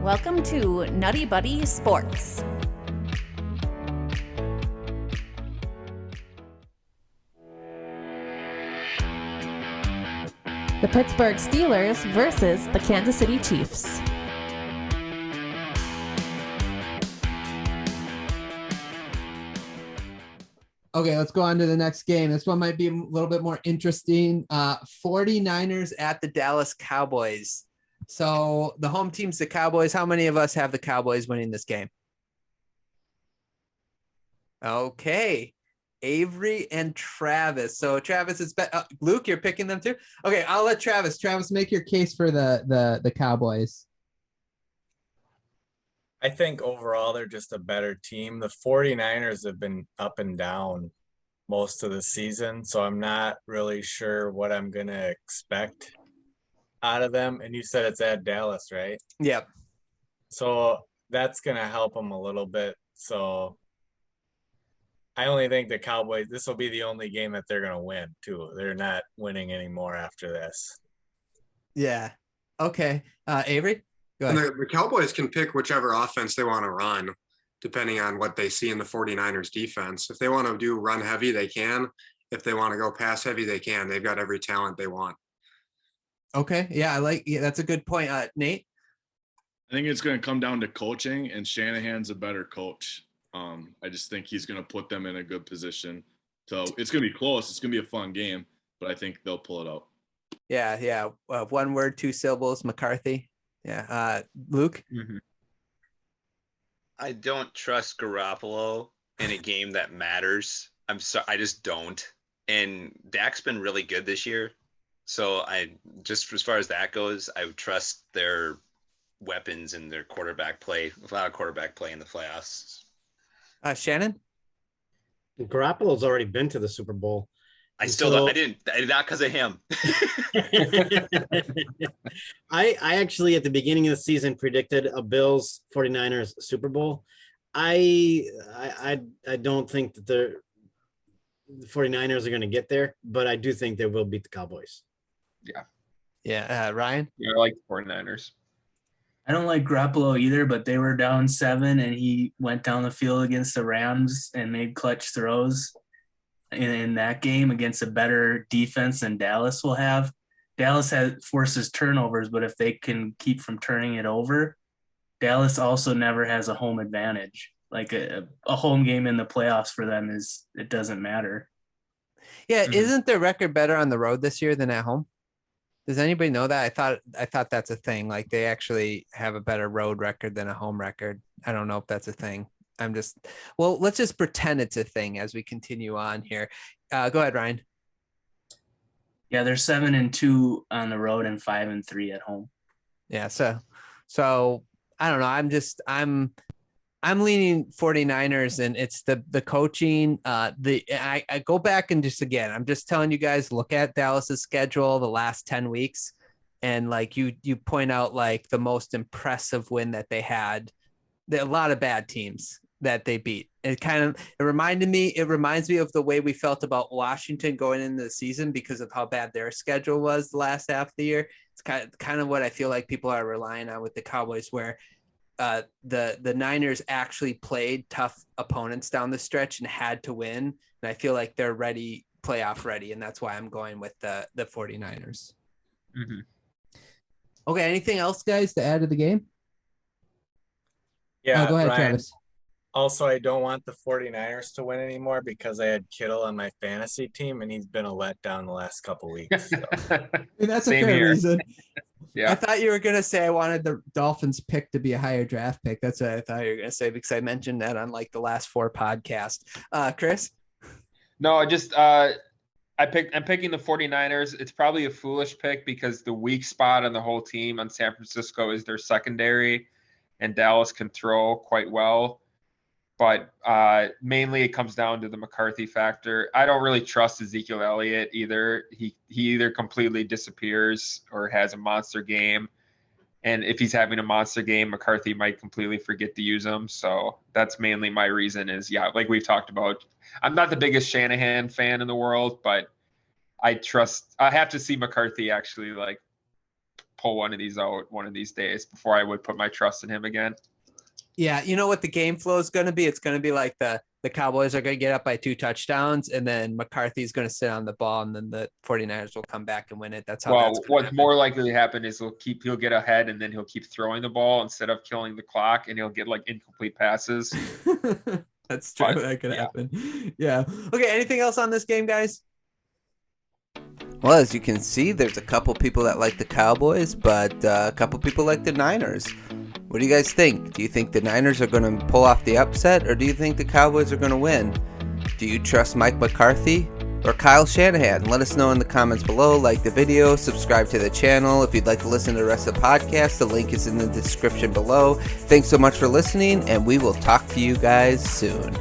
Welcome to NuttieBuddie Sports. The Pittsburgh Steelers versus the Kansas City Chiefs. Okay, let's go on to the next game. This one might be a little bit more interesting. 49ers at the Dallas Cowboys. So the home team's the Cowboys. How many of us have the Cowboys winning this game? Okay, Avery and Travis. So Travis, it's Luke, you're picking them too? Okay, I'll let Travis make your case for the Cowboys. I think overall they're just a better team. The 49ers have been up and down most of the season, so I'm not really sure what I'm going to expect out of them. And you said it's at Dallas, right? Yep. So that's going to help them a little bit. So I only think the Cowboys, this will be the only game that they're going to win too. They're not winning anymore after this. Yeah. Okay. Avery? And the Cowboys can pick whichever offense they want to run, depending on what they see in the 49ers defense. If they want to do run heavy, they can. If they want to go pass heavy, they can. They've got every talent they want. Okay. Yeah, that's a good point. Nate? I think it's going to come down to coaching, and Shanahan's a better coach. I just think he's going to put them in a good position. So it's going to be close. It's going to be a fun game, but I think they'll pull it out. Yeah. One word, two syllables, McCarthy. Yeah. Luke? Mm-hmm. I don't trust Garoppolo in a game that matters. I just don't. And Dak's been really good this year. So I just, as far as that goes, I would trust their weapons and their quarterback play, without quarterback play in the playoffs. Shannon? Garoppolo's already been to the Super Bowl. I did not because of him. I actually, at the beginning of the season, predicted a Bills 49ers Super Bowl. I don't think that the 49ers are going to get there, but I do think they will beat the Cowboys. Yeah. Ryan? Yeah, I like the 49ers. I don't like Garoppolo either, but they were down 7 and he went down the field against the Rams and made clutch throws in that game against a better defense than Dallas will have. Dallas forces turnovers, but if they can keep from turning it over, Dallas also never has a home advantage. Like a home game in the playoffs for them it doesn't matter. Yeah. Mm-hmm. Isn't their record better on the road this year than at home? Does anybody know that? I thought that's a thing. Like they actually have a better road record than a home record. I don't know if that's a thing. Let's just pretend it's a thing as we continue on here. Go ahead, Ryan. Yeah, they're 7-2 on the road and 5-3 at home. Yeah. So I don't know. I'm leaning 49ers, and it's the coaching. I go back and I'm just telling you guys, look at Dallas's schedule the last 10 weeks. And like you point out, like the most impressive win that they had, a lot of bad teams that they beat. It reminds me of the way we felt about Washington going into the season because of how bad their schedule was the last half of the year. It's kind of what I feel like people are relying on with the Cowboys, where the Niners actually played tough opponents down the stretch and had to win. And I feel like they're playoff ready. And that's why I'm going with the 49ers. Mm-hmm. Okay. Anything else, guys, to add to the game? Yeah. Go ahead, Ryan. Travis. Also, I don't want the 49ers to win anymore because I had Kittle on my fantasy team and he's been a letdown the last couple weeks. So. That's a fair reason. Yeah. I thought you were going to say I wanted the Dolphins pick to be a higher draft pick. That's what I thought you were going to say because I mentioned that on like the last 4 podcasts. Chris? No, I'm picking the 49ers. It's probably a foolish pick because the weak spot on the whole team on San Francisco is their secondary, and Dallas can throw quite well. But mainly it comes down to the McCarthy factor. I don't really trust Ezekiel Elliott either. He either completely disappears or has a monster game. And if he's having a monster game, McCarthy might completely forget to use him. So that's mainly my reason is, like we've talked about, I'm not the biggest Shanahan fan in the world, but I have to see McCarthy actually like pull one of these out one of these days before I would put my trust in him again. Yeah, you know what the game flow is going to be? It's going to be like the Cowboys are going to get up by 2 touchdowns, and then McCarthy's going to sit on the ball, and then the 49ers will come back and win it. That's how. Well, that's what's happen. more likely to happen is he'll get ahead, and then he'll keep throwing the ball instead of killing the clock, and he'll get like incomplete passes. That's true. But, that could yeah. happen. Yeah. Okay. Anything else on this game, guys? Well, as you can see, there's a couple people that like the Cowboys, but a couple people like the Niners. What do you guys think? Do you think the Niners are going to pull off the upset, or do you think the Cowboys are going to win? Do you trust Mike McCarthy or Kyle Shanahan? Let us know in the comments below. Like the video, subscribe to the channel. If you'd like to listen to the rest of the podcast, the link is in the description below. Thanks so much for listening, and we will talk to you guys soon.